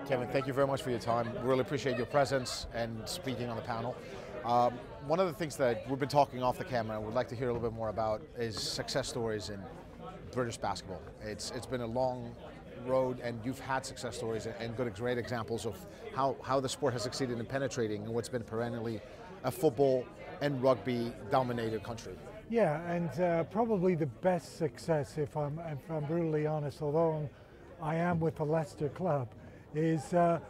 Kevin, thank you very much for your time. Really appreciate your presence and speaking on the panel. One of the things that we've been talking off the camera and would like to hear a little bit more about is success stories in British basketball. It's been a long road, and you've had success stories and great examples of how the sport has succeeded in penetrating in what's been perennially a football and rugby dominated country. Yeah, and probably the best success, if I'm brutally honest, although I am with the Leicester club, is the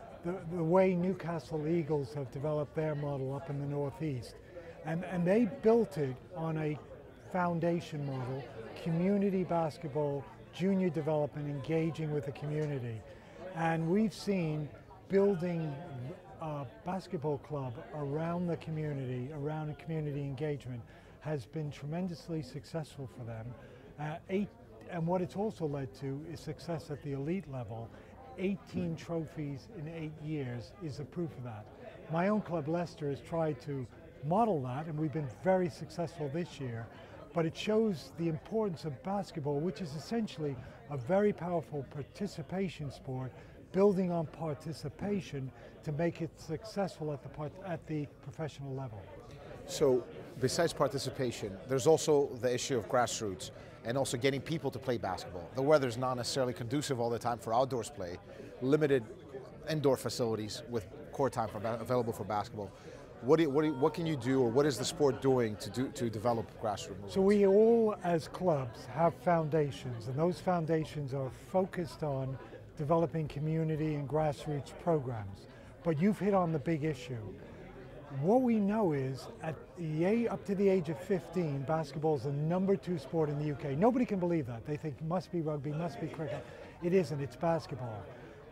way Newcastle Eagles have developed their model up in the northeast. And they built it on a foundation model, community basketball, junior development, engaging with the community. And we've seen building a basketball club around the community, around community engagement, has been tremendously successful for them. And what it's also led to is success at the elite level. 18 trophies in 8 years is the proof of that. My own club, Leicester, has tried to model that, and we've been very successful this year. But it shows the importance of basketball, which is essentially a very powerful participation sport, building on participation to make it successful at the professional level. So, besides participation, there's also the issue of grassroots and also getting people to play basketball. The weather's not necessarily conducive all the time for outdoors play, limited indoor facilities with court time available for basketball. What can you do, or what is the sport doing to develop grassroots movements? So we all, as clubs, have foundations, and those foundations are focused on developing community and grassroots programs. But you've hit on the big issue. What we know is, up to the age of 15, basketball is the #2 sport in the UK. Nobody can believe that. They think it must be rugby, must be cricket. It isn't, it's basketball.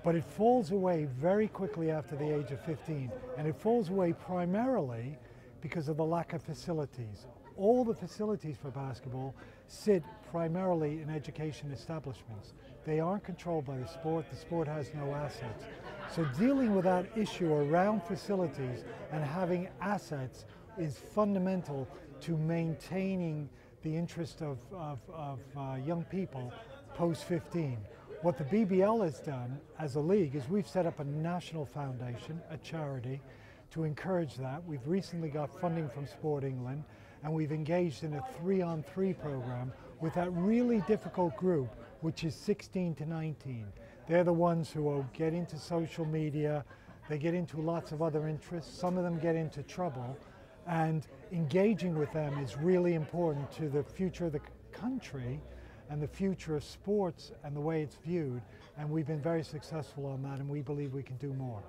But it falls away very quickly after the age of 15, and it falls away primarily because of the lack of facilities. All the facilities for basketball sit primarily in education establishments. They aren't controlled by the sport has no assets. So dealing with that issue around facilities and having assets is fundamental to maintaining the interest of young people post-15. What the BBL has done as a league is we've set up a national foundation, a charity, to encourage that. We've recently got funding from Sport England, and we've engaged in a 3-on-3 program with that really difficult group, which is 16 to 19. They're the ones who will get into social media, they get into lots of other interests, some of them get into trouble, and engaging with them is really important to the future of the country and the future of sports and the way it's viewed, and we've been very successful on that, and we believe we can do more.